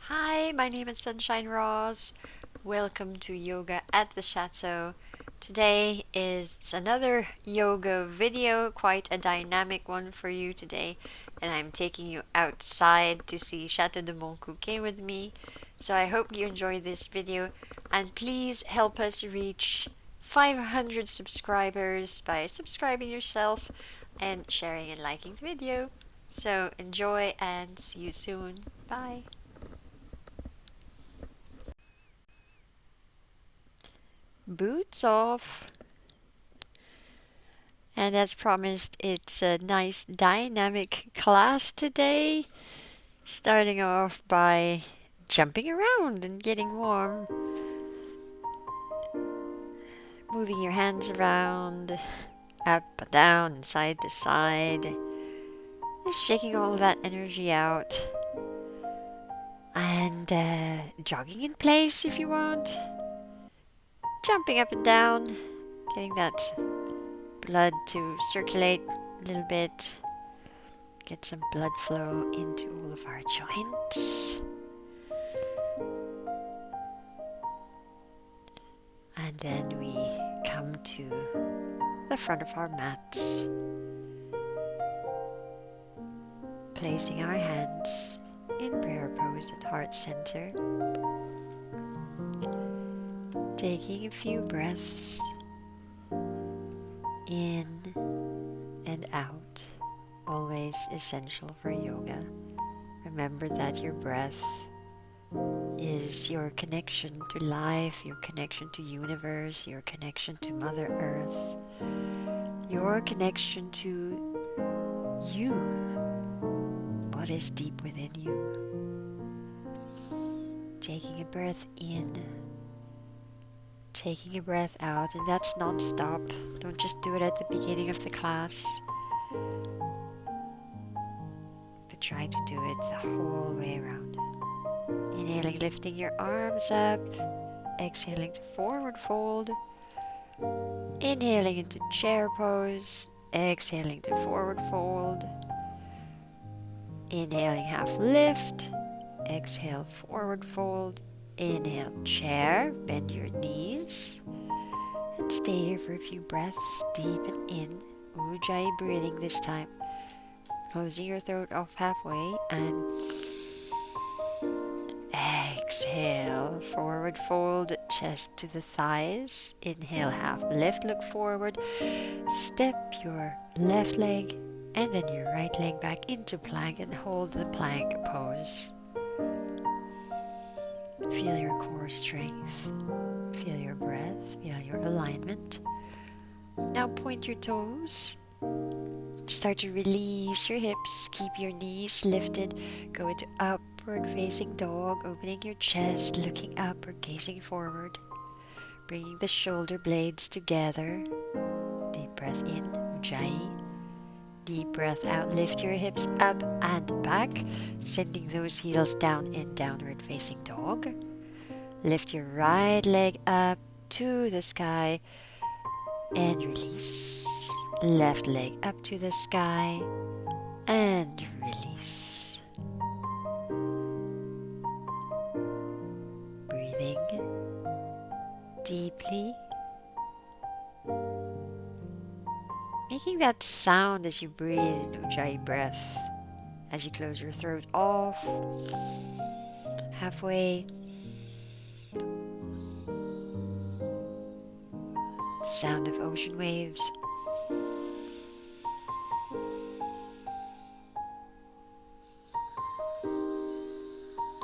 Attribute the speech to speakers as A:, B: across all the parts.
A: Hi, my name is Sunshine Ross. Welcome to Yoga at the Chateau. Today is another yoga video, quite a dynamic one for you today, and I'm taking you outside to see Chateau de Montcuquet with me. So I hope you enjoy this video, and please help us reach 500 subscribers by subscribing yourself and sharing and liking the video. So enjoy and see you soon. Bye. Boots off. And as promised, it's a nice dynamic class today. Starting off by jumping around and getting warm. Moving your hands around, up and down, and side to side. Just shaking all that energy out. And jogging in place if you want. Jumping up and down, getting that blood to circulate a little bit. Get some blood flow into all of our joints. And then we come to the front of our mats, placing our hands in prayer pose at heart center. Taking a few breaths in and out, always essential for yoga. Remember that your breath is your connection to life, your connection to universe, your connection to Mother Earth, your connection to you, what is deep within you. Taking a breath in, taking a breath out, and that's non-stop. Don't just do it at the beginning of the class, but try to do it the whole way around. Inhaling, lifting your arms up. Exhaling to forward fold. Inhaling into chair pose. Exhaling to forward fold. Inhaling, half lift. Exhale, forward fold. Inhale, chair. Bend your knees. And stay here for a few breaths. Deepen in. Ujjayi breathing this time. Closing your throat off halfway and exhale, forward fold, chest to the thighs. Inhale, half lift, look forward. Step your left leg and then your right leg back into plank and hold the plank pose. Feel your core strength. Feel your breath. Feel your alignment. Now point your toes. Start to release your hips. Keep your knees lifted. Go into upward facing dog, opening your chest, looking up or gazing forward. Bringing the shoulder blades together. Deep breath in, Ujjayi. Deep breath out, lift your hips up and back, sending those heels down in downward facing dog. Lift your right leg up to the sky and release. Left leg up to the sky and release. Breathing deeply. Making that sound as you breathe in Ujjayi breath. As you close your throat off. Halfway. Sound of ocean waves.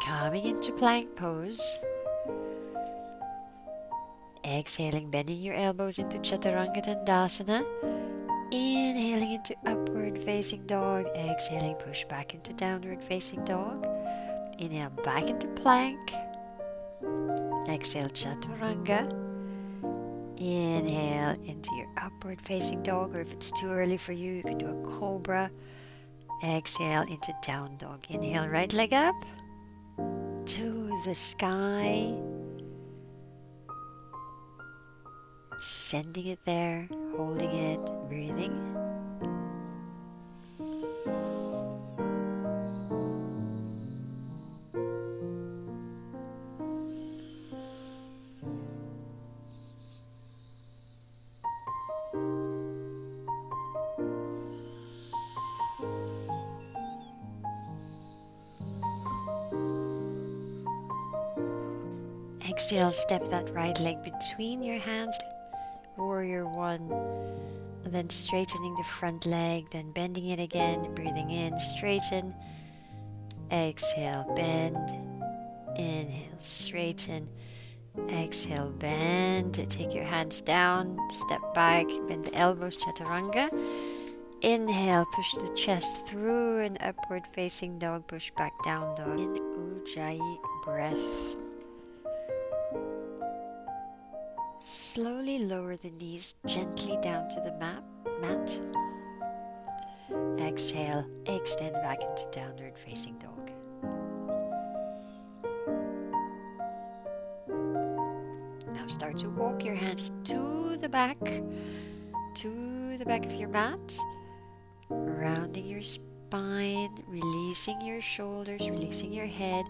A: Coming into plank pose. Exhaling, bending your elbows into Chaturanga Dandasana. Inhaling into upward facing dog. Exhaling, push back into downward facing dog. Inhale back into plank. Exhale, Chaturanga. Inhale into your upward facing dog, or if it's too early for you, you can do a cobra. Exhale into down dog. Inhale, right leg up to the sky. Sending it there, holding it, breathing. Exhale, step that right leg between your hands. Warrior one. Then straightening the front leg, then bending it again, breathing in, straighten. Exhale, bend. Inhale, straighten. Exhale, bend. Take your hands down, step back, bend the elbows, chaturanga. Inhale, push the chest through an upward facing dog, push back down dog. In Ujjayi breath. Slowly lower the knees gently down to the mat. Exhale, extend back into downward facing dog. Now start to walk your hands to the back of your mat, rounding your spine, releasing your shoulders, releasing your head,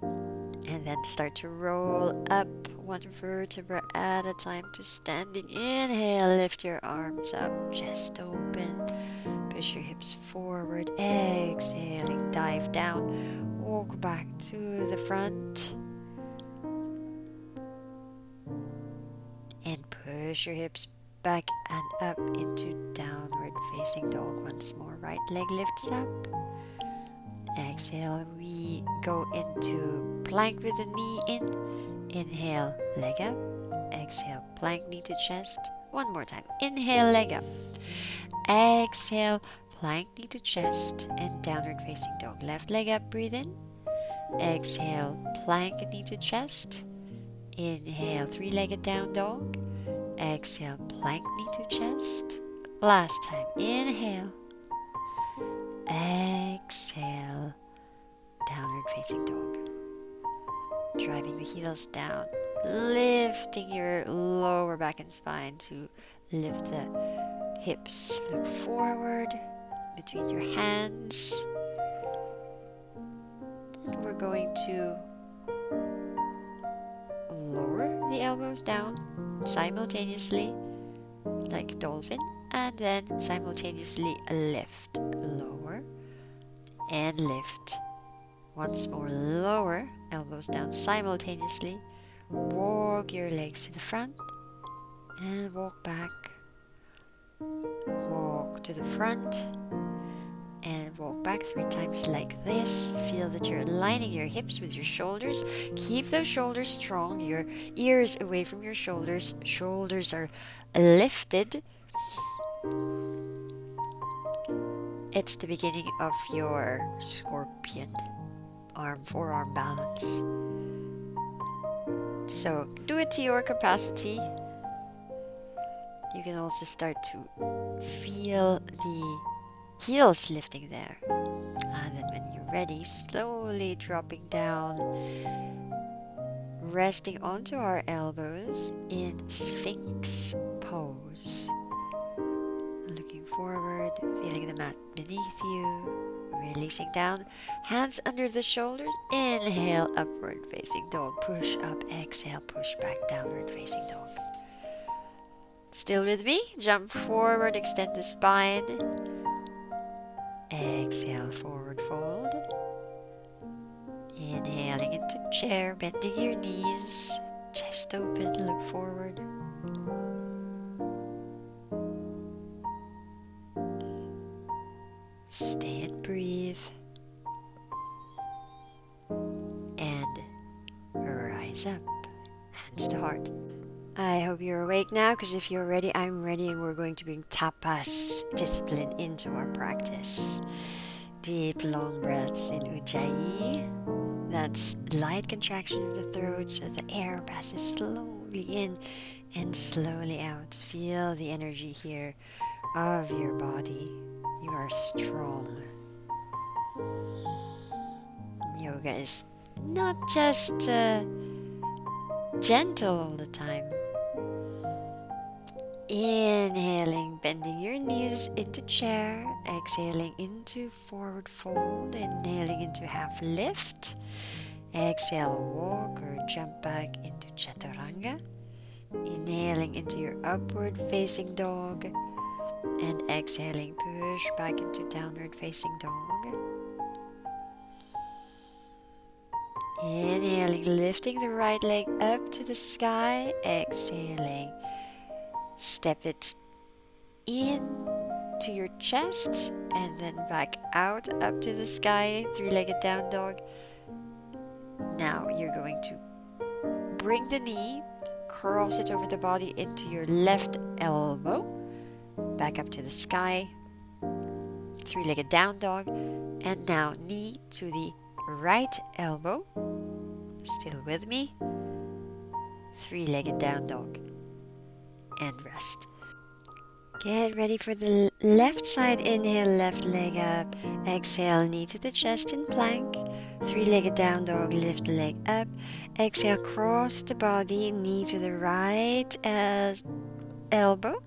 A: and then start to roll up one vertebra at a time to standing. Inhale, lift your arms up, chest open, push your hips forward. Exhaling, dive down, walk back to the front, and push your hips back and up into downward facing dog once more. Right leg lifts up. Exhale, we go into plank with the knee in. Inhale, leg up. Exhale, plank, knee to chest. One more time. Inhale, leg up. Exhale, plank, knee to chest, and downward facing dog. Left leg up, breathe in. Exhale, plank, knee to chest. Inhale, three-legged down dog. Exhale, plank, knee to chest. Last time. Inhale. Exhale, downward facing dog. Driving the heels down, lifting your lower back and spine to lift the hips. Look forward between your hands. And we're going to lower the elbows down simultaneously like a dolphin, and then simultaneously lift, lower and lift. Once more, lower, elbows down simultaneously. Walk your legs to the front and walk back. Walk to the front and walk back 3 times like this. Feel that you're aligning your hips with your shoulders. Keep those shoulders strong, your ears away from your shoulders. Shoulders are lifted. It's the beginning of your scorpion forearm balance. So do it to your capacity. You can also start to feel the heels lifting there. And then when you're ready, slowly dropping down, resting onto our elbows in Sphinx pose. Looking forward, feeling the mat beneath you. Releasing down, hands under the shoulders. Inhale, upward facing dog. Push up, exhale, push back, downward facing dog. Still with me? Jump forward, extend the spine. Exhale, forward fold. Inhaling into chair, bending your knees. Chest open, look forward. Stay and breathe. And rise up. Hands to heart. I hope you're awake now, because if you're ready, I'm ready, and we're going to bring tapas discipline into our practice. Deep, long breaths in Ujjayi. That's light contraction of the throat so the air passes slowly in and slowly out. Feel the energy here of your body. You are strong. Yoga is not just gentle all the time. Inhaling, bending your knees into chair. Exhaling into forward fold. Inhaling into half lift. Exhale, walk or jump back into chaturanga. Inhaling into your upward facing dog. And exhaling, push back into downward facing dog. Inhaling inhaling, lifting the right leg up to the sky. Exhaling, step it in to your chest and then back out up to the sky. Three-legged down dog. Now you're going to bring the knee, cross it over the body into your left elbow, back up to the sky. Three-legged down dog. And now knee to the right elbow. Still with me. Three-legged down dog. And rest. Get ready for the left side. Inhale, left leg up. Exhale, knee to the chest in plank. Three-legged down dog, lift the leg up. Exhale, cross the body, knee to the right elbow.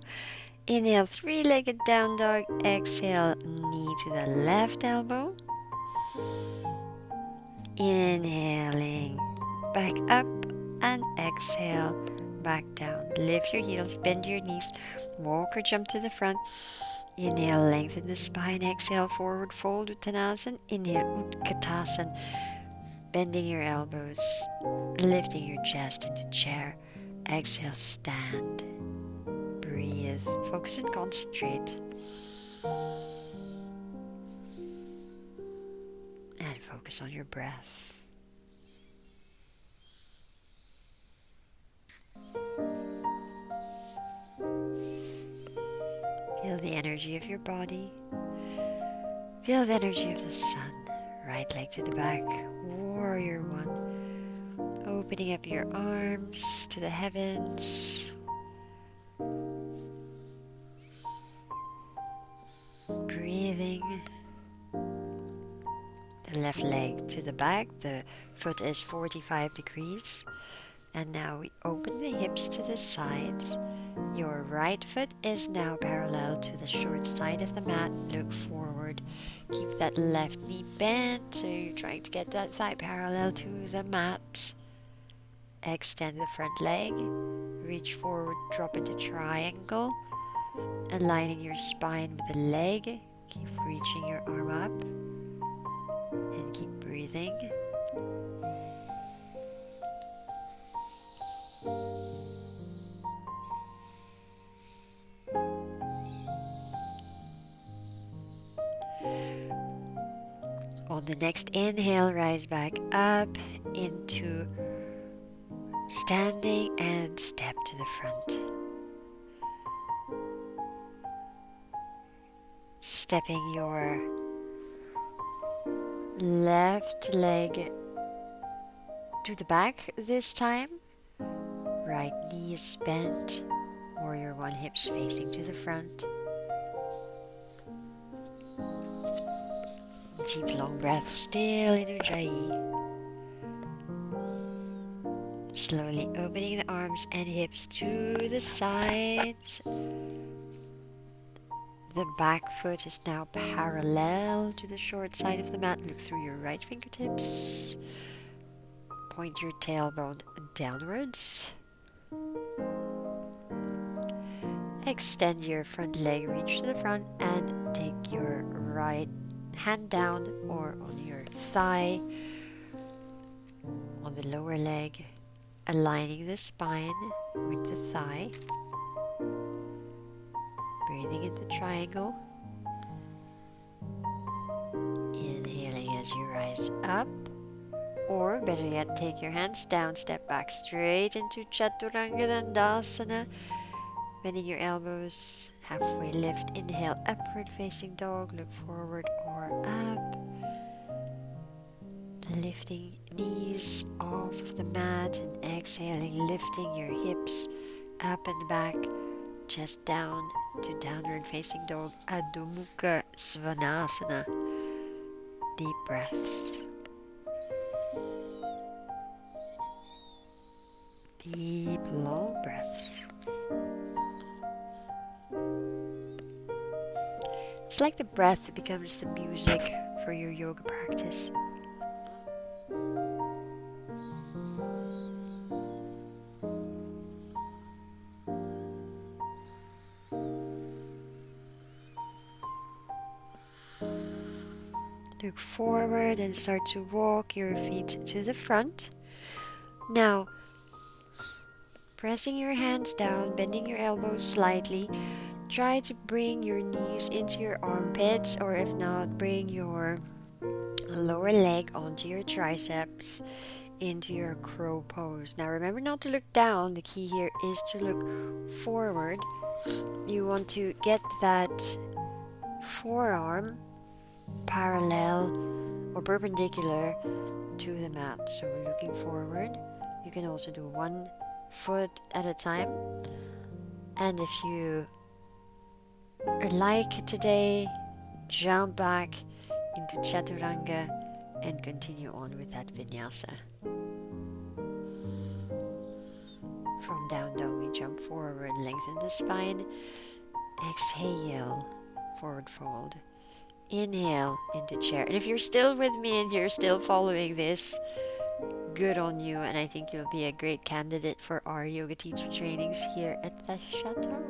A: Inhale, three-legged down dog. Exhale, knee to the left elbow. Inhaling, back up, and exhale, back down. Lift your heels, bend your knees, walk or jump to the front. Inhale, lengthen the spine. Exhale, forward fold, Uttanasana. Inhale, Utkatasana, bending your elbows, lifting your chest into chair. Exhale, stand. Breathe, focus and concentrate. And focus on your breath. Feel the energy of your body. Feel the energy of the sun. Right leg to the back. Warrior one. Opening up your arms to the heavens. Breathing. The left leg to the back. The foot is 45 degrees. And now we open the hips to the sides. Your right foot is now parallel to the short side of the mat. Look forward. Keep that left knee bent, so you're trying to get that thigh parallel to the mat. Extend the front leg. Reach forward, drop into triangle. Aligning your spine with the leg. Keep reaching your arm up. And keep breathing. On the next inhale, rise back up into standing and step to the front. Stepping your left leg to the back this time. Right knee is bent. Warrior one, hips facing to the front. Deep long breath, still in Ujjayi. Slowly opening the arms and hips to the sides. The back foot is now parallel to the short side of the mat. Look through your right fingertips. Point your tailbone downwards. Extend your front leg, reach to the front, and take your right hand down or on your thigh, on the lower leg, aligning the spine with the thigh. Breathing in the triangle. Inhaling as you rise up, or better yet, take your hands down, step back straight into Chaturanga Dandasana. Bending your elbows, halfway lift, inhale, upward facing dog, look forward or up. Lifting knees off of the mat and exhaling, lifting your hips up and back, chest down to downward facing dog, Adho, Mukha, Svanasana. Deep breaths. Deep, long breaths. It's like the breath that becomes the music for your yoga practice. Look forward and start to walk your feet to the front. Now, pressing your hands down, bending your elbows slightly, try to bring your knees into your armpits, or if not, bring your lower leg onto your triceps into your crow pose. Now remember not to look down. The key here is to look forward. You want to get that forearm parallel or perpendicular to the mat. So looking forward. You can also do one foot at a time. And if you like today, jump back into chaturanga and continue on with that vinyasa. From down dog, we jump forward, lengthen the spine. Exhale, forward fold. Inhale into chair. And if you're still with me and you're still following this, good on you. And I think you'll be a great candidate for our yoga teacher trainings here at the chateau.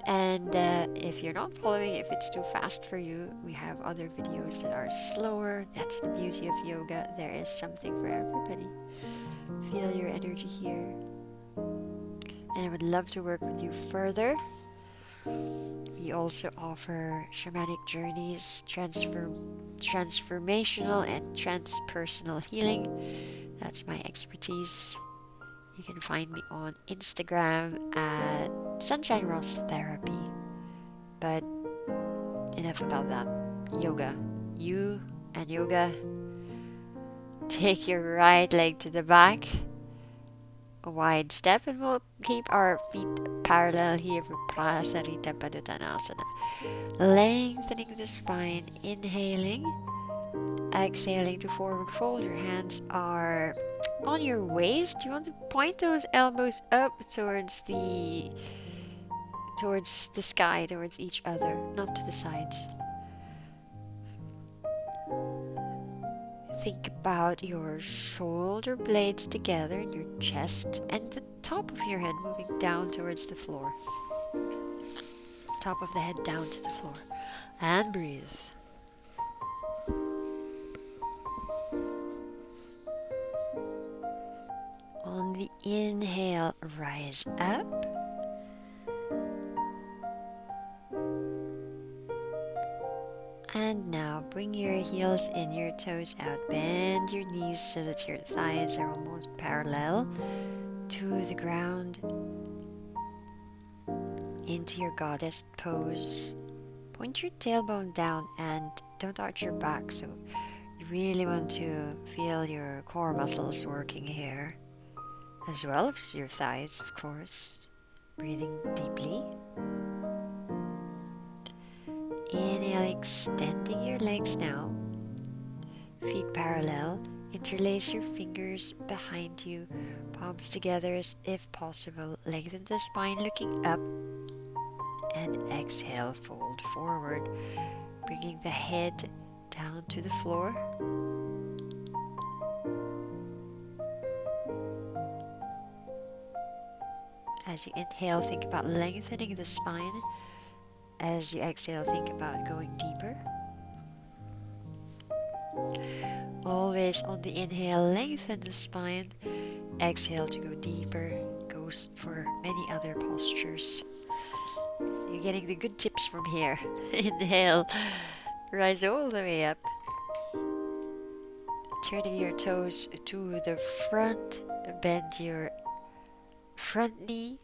A: And if you're not following, if it's too fast for you, we have other videos that are slower. That's the beauty of yoga. There is something for everybody. Feel your energy here. And I would love to work with you further. We also offer shamanic journeys, transformational and transpersonal healing. That's my expertise. You can find me on Instagram at Sunshine Rose Therapy. But enough about that. Yoga. You and yoga. Take your right leg to the back. A wide step, and we'll keep our feet parallel here for Prasarita Paduttanasana. Lengthening the spine, inhaling, exhaling to forward fold. Your hands are on your waist. You want to point those elbows up towards the sky, towards each other, not to the sides. Think about your shoulder blades together in your chest and the top of your head moving down towards the floor. Top of the head down to the floor. And breathe. On the inhale, rise up. And now bring your heels in, your toes out. Bend your knees so that your thighs are almost parallel to the ground. Into your goddess pose. Point your tailbone down and don't arch your back. So you really want to feel your core muscles working here, as well as your thighs, of course. Breathing deeply. Inhale, extending your legs now. Feet parallel. Interlace your fingers behind you. Palms together as if possible. Lengthen the spine, looking up. And exhale, fold forward. Bringing the head down to the floor. As you inhale, think about lengthening the spine. As you exhale, think about going deeper. Always on the inhale, lengthen the spine. Exhale to go deeper. Goes for many other postures. You're getting the good tips from here. Inhale, rise all the way up. Turning your toes to the front. Bend your front knee.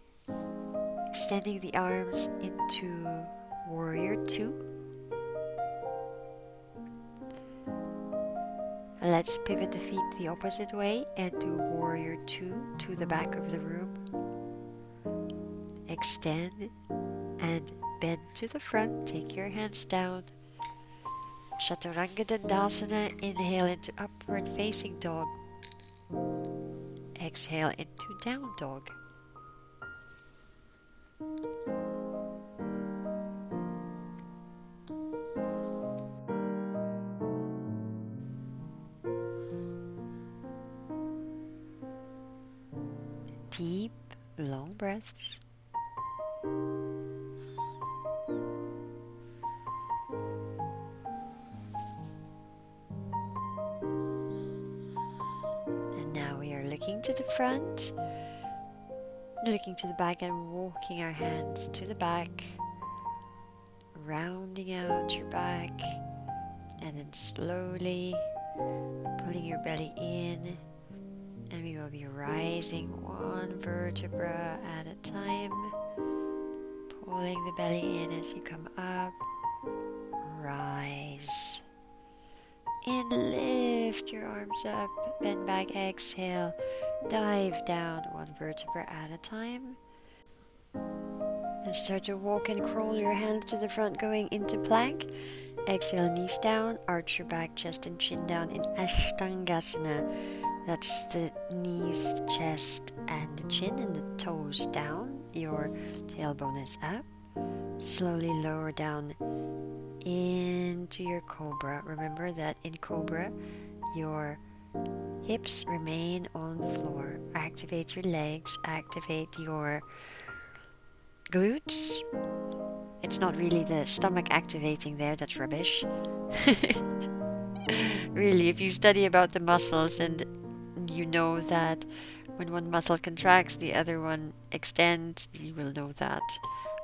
A: Extending the arms into Warrior 2. Let's pivot the feet the opposite way and do Warrior 2 to the back of the room. Extend and bend to the front. Take your hands down. Chaturanga Dandasana. Inhale into upward facing dog. Exhale into down dog. Deep, long breaths. And now we are looking looking to the front, looking to the back, and walking our hands to the back, rounding out your back, and then slowly pulling your belly in, and we will be rising one vertebra at a time, pulling the belly in as you come up, rise, and lift your arms up, bend back, exhale, dive down one vertebra at a time, and start to walk and crawl your hands to the front, going into plank. Exhale, knees down, arch your back, chest and chin down in Ashtangasana. That's the knees, chest, and the chin, and the toes down. Your tailbone is up. Slowly lower down into your cobra. Remember that in cobra, your hips remain on the floor. Activate your legs, activate your glutes. It's not really the stomach activating there, that's rubbish. Really, if you study about the muscles and you know that when one muscle contracts, the other one extends, you will know that.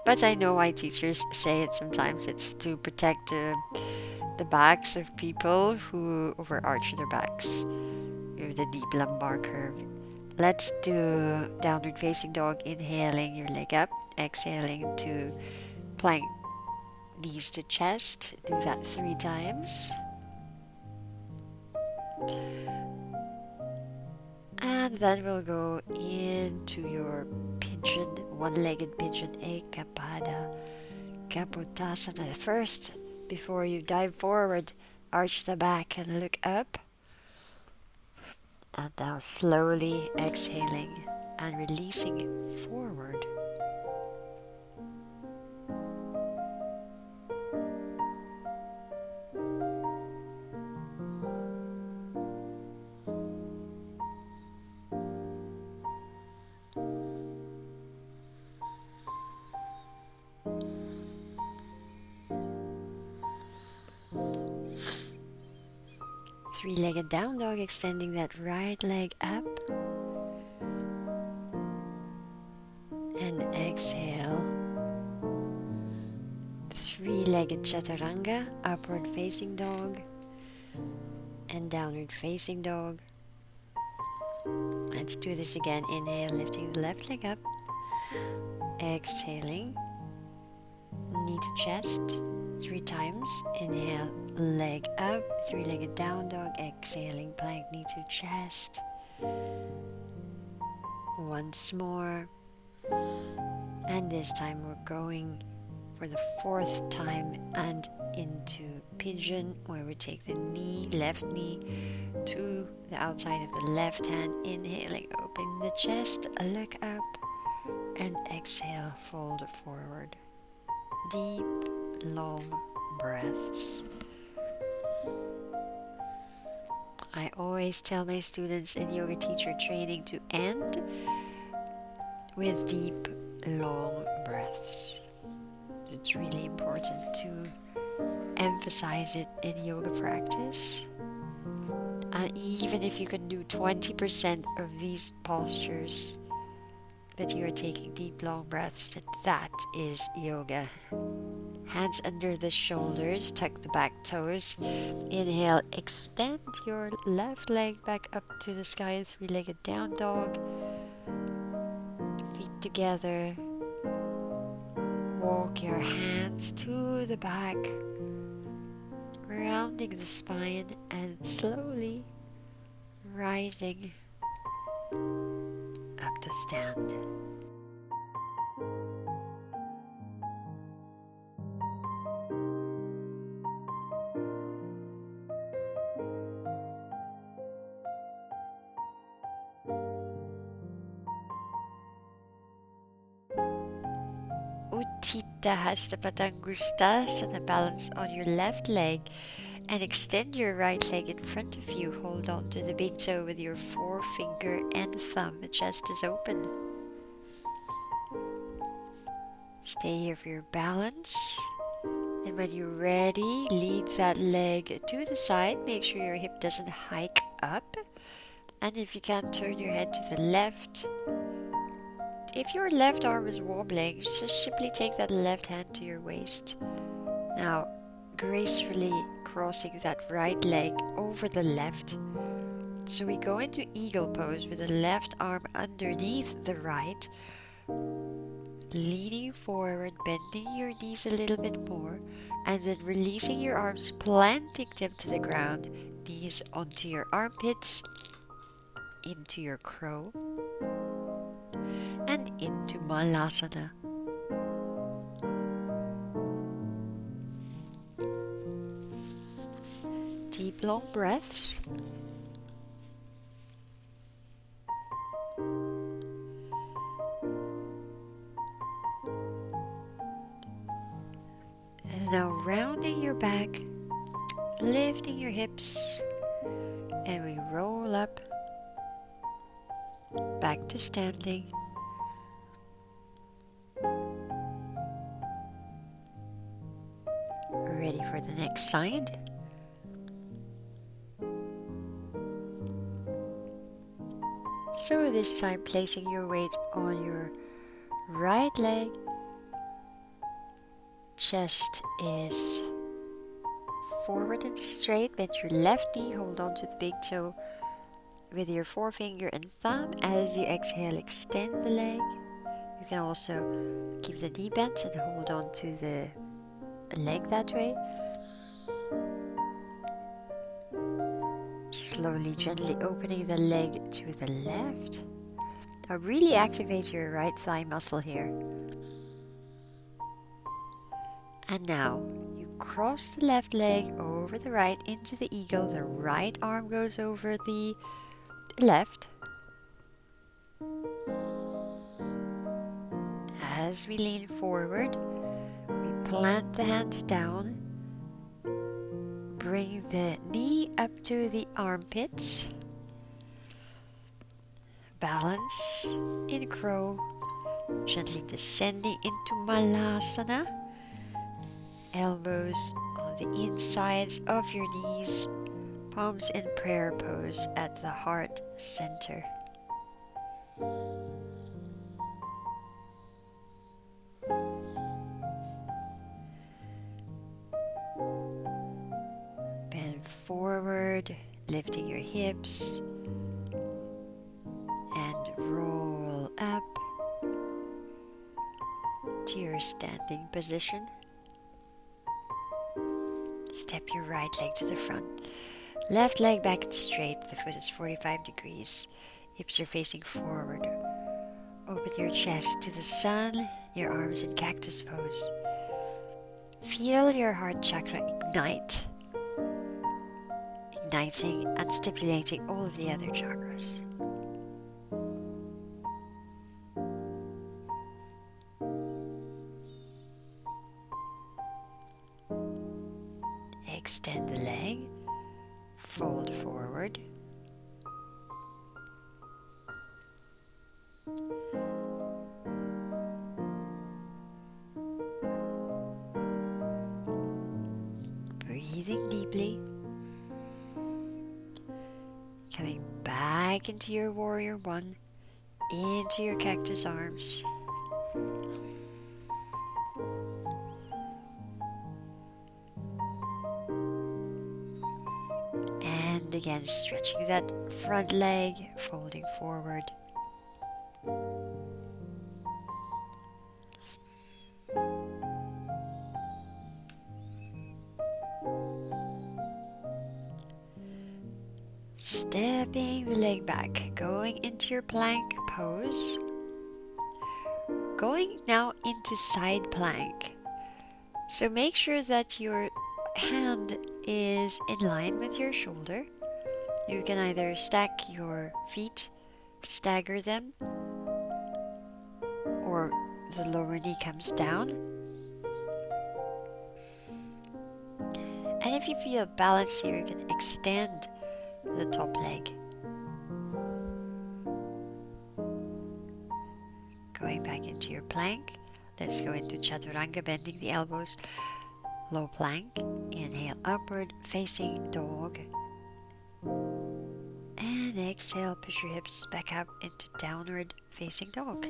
A: But I know why teachers say it sometimes. It's to protect the backs of people who overarch their backs with the deep lumbar curve. Let's do downward facing dog, inhaling your leg up, exhaling to plank, knees to chest. Do that 3 times. And then we'll go into your pigeon, one-legged pigeon, Ekapada, Kapotasana. First, before you dive forward, arch the back and look up. And now slowly exhaling and releasing forward. Three-legged down dog, extending that right leg up. And exhale. Three-legged chaturanga, upward facing dog. And downward facing dog. Let's do this again. Inhale, lifting the left leg up. Exhaling. Knee to chest 3 times. Inhale, leg up, 3-legged down dog. Exhaling, plank, knee to chest. Once more. And this time we're going for the 4th time and into pigeon, where we take the knee, left knee to the outside of the left hand. Inhaling, open the chest, look up, and exhale, fold forward. Deep, long breaths. I always tell my students in yoga teacher training to end with deep, long breaths. It's really important to emphasize it in yoga practice. And even if you can do 20% of these postures, but you are taking deep, long breaths, that is yoga. Hands under the shoulders, tuck the back toes. Inhale, extend your left leg back up to the sky in 3-legged down dog. Feet together. Walk your hands to the back, rounding the spine and slowly rising up to stand. Uttita Hasta Patangusta, set a balance on your left leg and extend your right leg in front of you. Hold on to the big toe with your forefinger and thumb. The chest is open. Stay here for your balance. And when you're ready, lead that leg to the side. Make sure your hip doesn't hike up. And if you can't turn your head to the left, if your left arm is wobbling, just simply take that left hand to your waist. Now, gracefully crossing that right leg over the left. So we go into eagle pose with the left arm underneath the right, leaning forward, bending your knees a little bit more, and then releasing your arms, planting them to the ground, knees onto your armpits, into your crow, and into Malasana. Deep long breaths. And now rounding your back, lifting your hips, and we roll up back to standing. Ready for the next side. So this time placing your weight on your right leg. Chest is forward and straight. Bend your left knee, hold on to the big toe with your forefinger and thumb. As you exhale, extend the leg. You can also keep the knee bent and hold on to the leg that way. Slowly, gently opening the leg to the left. Now really activate your right thigh muscle here. And now you cross the left leg over the right into the eagle. The right arm goes over the left. As we lean forward, we plant the hands down. Bring the knee up to the armpits. Balance in crow. Gently descending into Malasana. Elbows on the insides of your knees. Palms in prayer pose at the heart center. Bend forward, lifting your hips, and roll up to your standing position. Step your right leg to the front. Left leg back and straight. The foot is 45 degrees. Hips are facing forward. Open your chest to the sun. Your arms in cactus pose. Feel your heart chakra ignite. Igniting and stimulating all of the other chakras. Extend the leg. Fold forward. Breathing deeply. Coming back into your warrior one, into your cactus arms. And again, stretching that front leg, folding forward. Stepping the leg back, going into your plank pose. Going now into side plank. So make sure that your hand is in line with your shoulder. You can either stack your feet, stagger them, or the lower knee comes down. And if you feel balance here, you can extend the top leg. Going back into your plank. Let's go into chaturanga, bending the elbows. Low plank. Inhale upward, facing dog. And And exhale, push your hips back up into downward facing dog.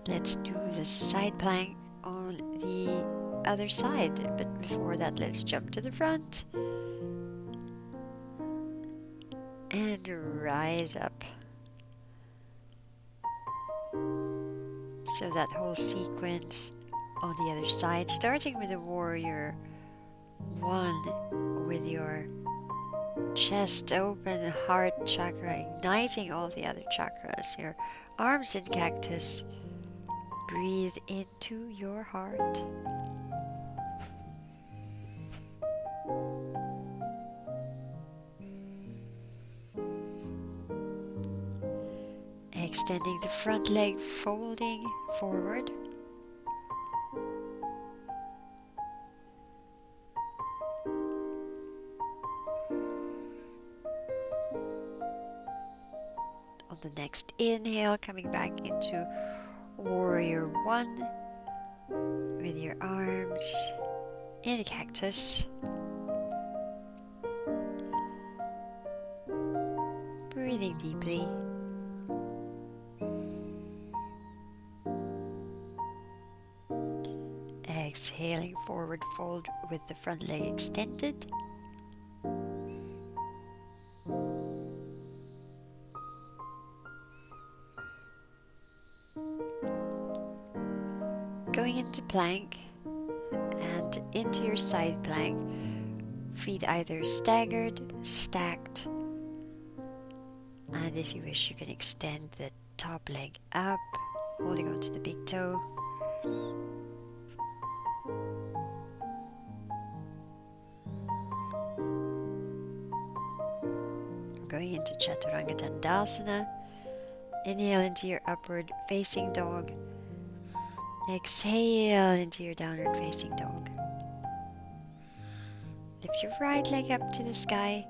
A: Let's do the side plank on the other side, but before that, let's jump to the front and rise up. So that whole sequence on the other side, starting with the warrior one, with your chest open, heart chakra, igniting all the other chakras, your arms in cactus. Breathe into your heart. Extending the front leg, folding forward. On the next inhale, coming back into warrior one with your arms in a cactus. Breathing deeply. Exhaling, forward fold with the front leg extended. Going into plank and into your side plank. Feet either staggered, stacked, and if you wish you can extend the top leg up, holding on to the big toe. Going into Chaturanga Dandasana. Inhale into your upward facing dog. Exhale into your downward facing dog. Lift your right leg up to the sky.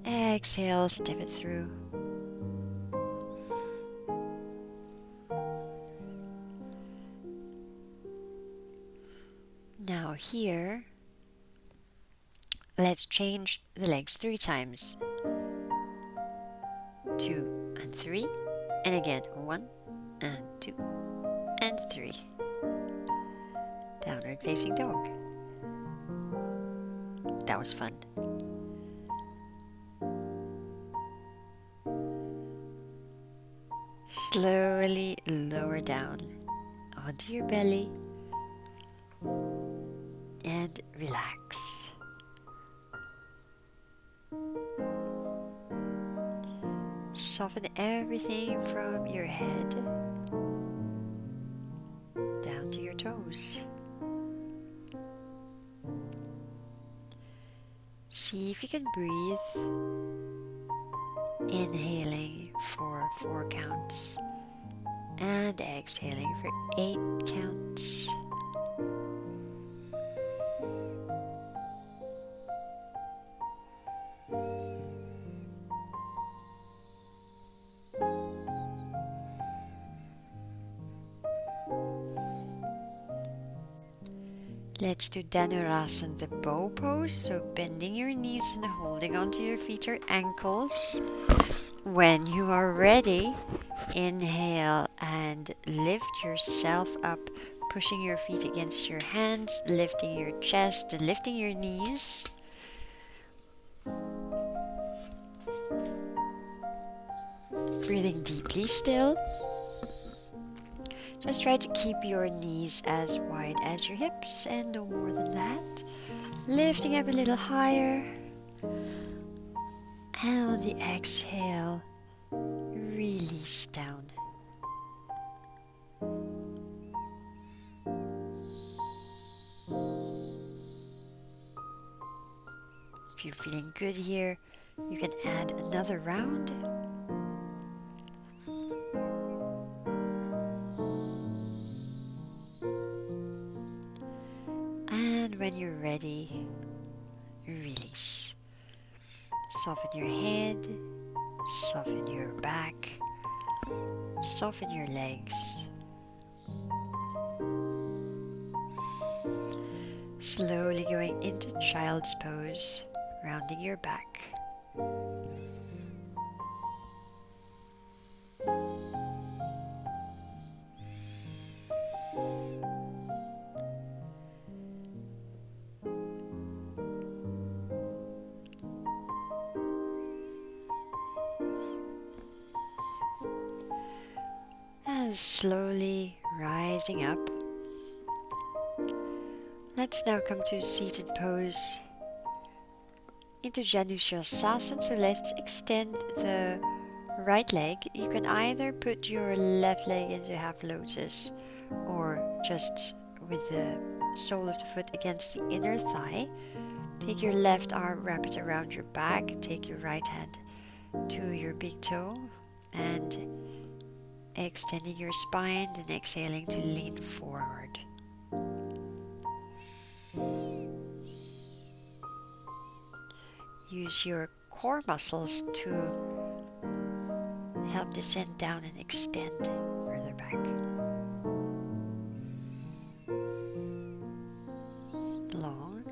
A: Exhale, step it through. Now here, let's change the legs 3 times. 2 and 3, and again 1 and 2 and 3. Downward facing dog. That was fun. Slowly lower down onto your belly and relax. Soften everything from your head down to your toes. See if you can breathe. Inhaling for 4 counts and exhaling for 8 counts. Let's do Dhanurasana, the bow pose. So bending your knees and holding onto your feet or ankles. When you are ready, inhale and lift yourself up, pushing your feet against your hands, lifting your chest and lifting your knees. Breathing deeply still. Just try to keep your knees as wide as your hips and no more than that. Lifting up a little higher. And on the exhale, release down. If you're feeling good here, you can add another round. And when you're ready, release. Soften your head, soften your back, soften your legs. Slowly going into child's pose, rounding your back. slowly rising up. Let's now come to seated pose into Janusha-sasana. So let's extend the right leg. You can either put your left leg into half lotus or just with the sole of the foot against the inner thigh. Take your left arm, wrap it around your back, take your right hand to your big toe and extending your spine, then exhaling to lean forward. Use your core muscles to help descend down and extend further back. Long,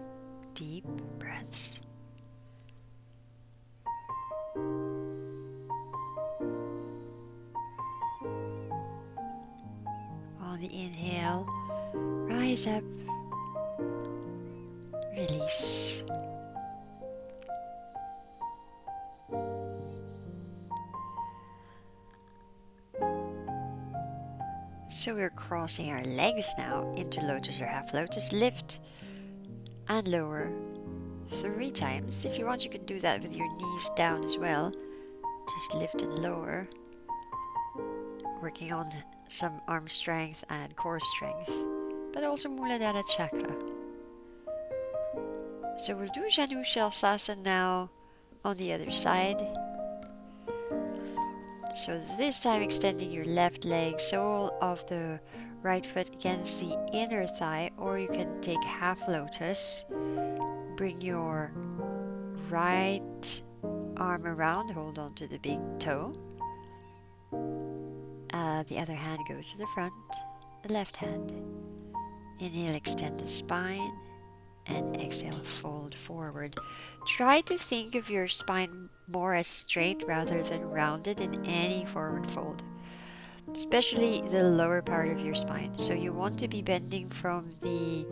A: deep breaths. On the inhale, rise up, release. So we're crossing our legs now into lotus or half lotus. Lift and lower 3 times. If you want, you can do that with your knees down as well. Just lift and lower. Working on some arm strength and core strength, but also Muladhara chakra. So we'll do Janusha-sasana now on the other side. So this time extending your left leg, sole of the right foot against the inner thigh, or you can take half lotus. Bring your right arm around, hold on to the big toe. The other hand goes to the front, the left hand. Inhale, extend the spine, and exhale, fold forward. Try to think of your spine more as straight rather than rounded in any forward fold, especially the lower part of your spine. So you want to be bending from the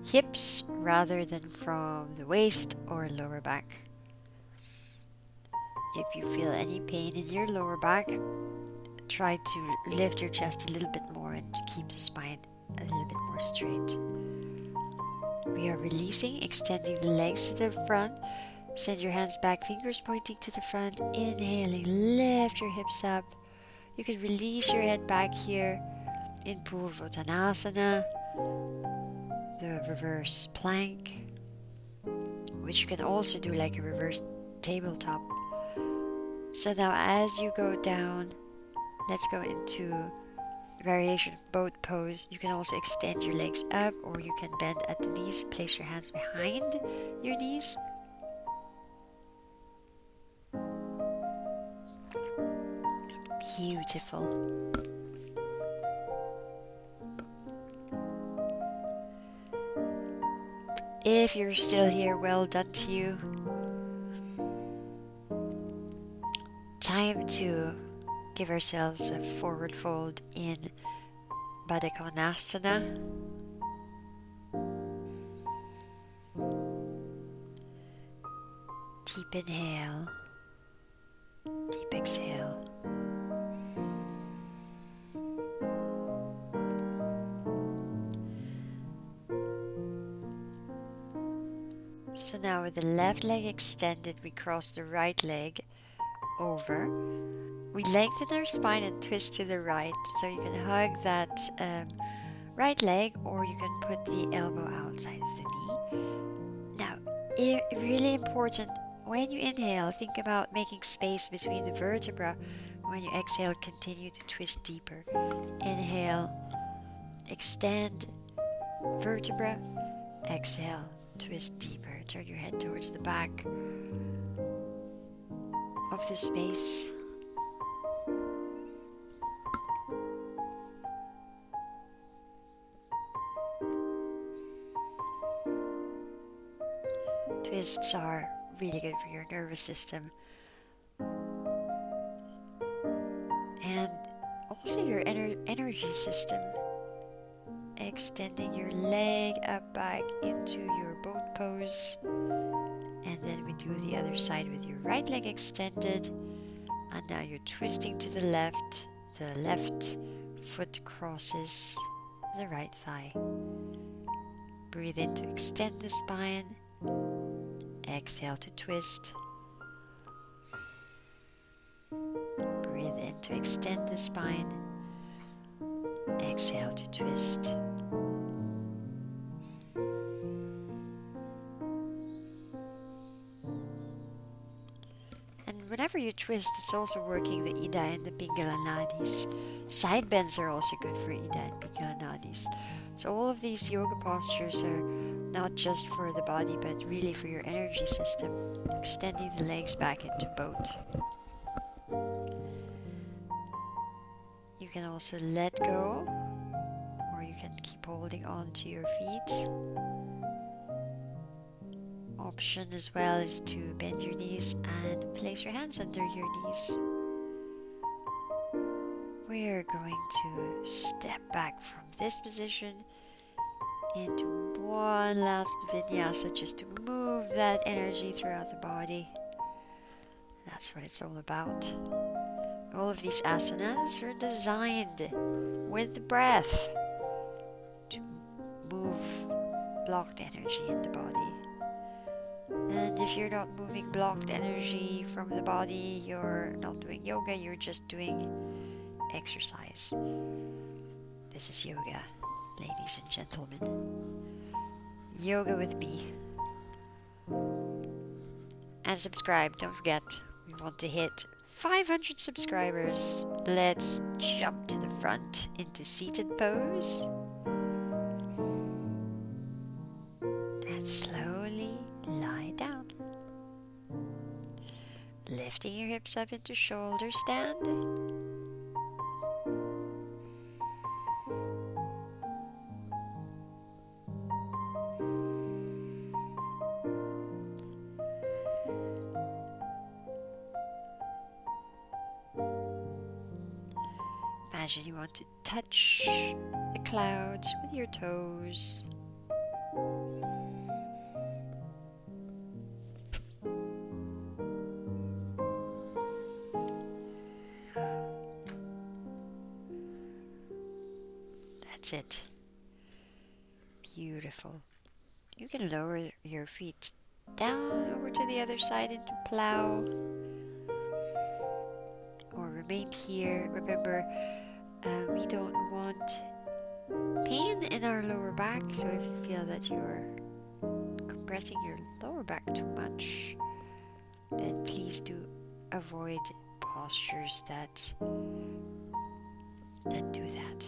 A: hips rather than from the waist or lower back. If you feel any pain in your lower back, try to lift your chest a little bit more and keep the spine a little bit more straight. We are releasing, extending the legs to the front. Send your hands back, fingers pointing to the front. Inhaling, lift your hips up. You can release your head back here in Purvottanasana, the reverse plank, which you can also do like a reverse tabletop. So now as you go down, let's go into variation of boat pose. You can also extend your legs up, or you can bend at the knees. Place your hands behind your knees. Beautiful. If you're still here, well done to you. Time to give ourselves a forward fold in Baddha Konasana. Deep inhale, deep exhale. So now with the left leg extended, we cross the right leg over. We lengthen our spine and twist to the right, so you can hug that right leg, or you can put the elbow outside of the knee. Now, really important, when you inhale, think about making space between the vertebra. When you exhale, continue to twist deeper. Inhale, extend vertebra, exhale, twist deeper. Turn your head towards the back of the space. Twists are really good for your nervous system and also your energy system. Extending your leg up back into your boat pose, and then we do the other side with your right leg extended, and now you're twisting to the left foot crosses the right thigh. Breathe in to extend the spine. Exhale to twist. Breathe in to extend the spine. Exhale to twist. And whenever you twist, it's also working the Ida and the Pingala nadis. Side bends are also good for Ida and Pingala nadis. So all of these yoga postures are not just for the body, but really for your energy system. Extending the legs back into boat. You can also let go, or you can keep holding on to your feet. Option as well is to bend your knees and place your hands under your knees. We're going to step back from this position into one last vinyasa just to move that energy throughout the body. That's what it's all about. All of these asanas are designed with the breath to move blocked energy in the body. And if you're not moving blocked energy from the body, you're not doing yoga, you're just doing exercise. This is yoga, ladies and gentlemen. Yoga with me. And subscribe, don't forget, we want to hit 500 subscribers. Let's jump to the front into seated pose. And slowly lie down. Lifting your hips up into shoulder stand. Imagine you want to touch the clouds with your toes. That's it. Beautiful. You can lower your feet down over to the other side into plow. Or remain here. Remember, we don't want pain in our lower back, so if you feel that you're compressing your lower back too much, then please do avoid postures that do that.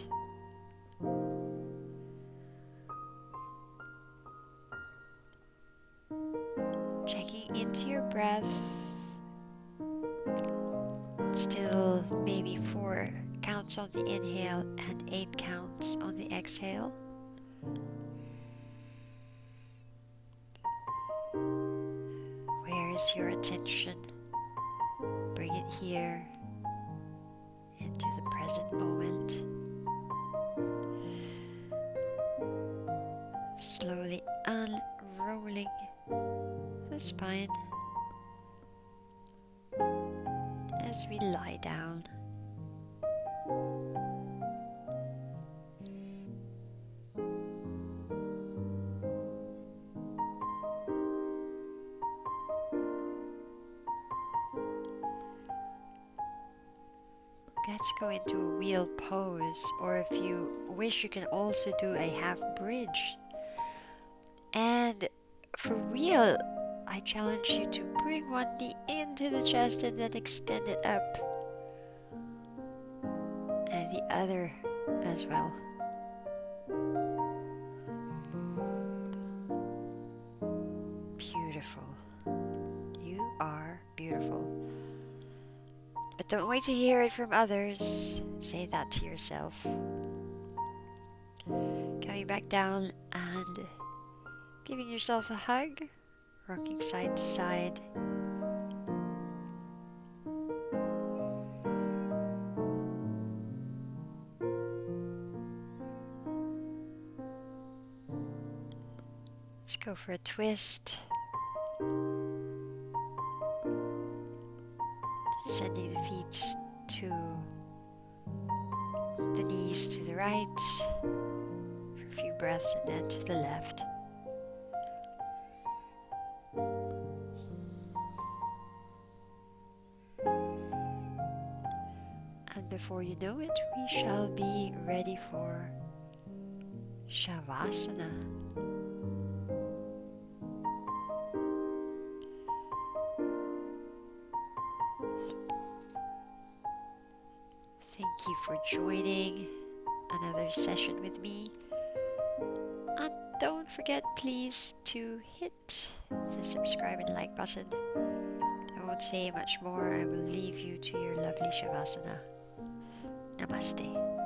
A: Checking into your breath. Still maybe 4 counts on the inhale and 8 counts on the exhale. Where is your attention? Bring it here into the present moment. Slowly unrolling the spine as we lie down. Let's go into a wheel pose, or if you wish, you can also do a half bridge. And for wheel, I challenge you to bring one knee into the chest and then extend it up. And the other as well. Beautiful. You are beautiful. But don't wait to hear it from others. Say that to yourself. Coming back down and giving yourself a hug. Rocking side to side. Let's go for a twist. Sending the feet to the knees to the right for a few breaths and then to the left. And before you know it, we shall be ready for Shavasana. Thank you for joining another session with me. And don't forget, please, to hit the subscribe and like button. I won't say much more. I will leave you to your lovely Shavasana. Namaste.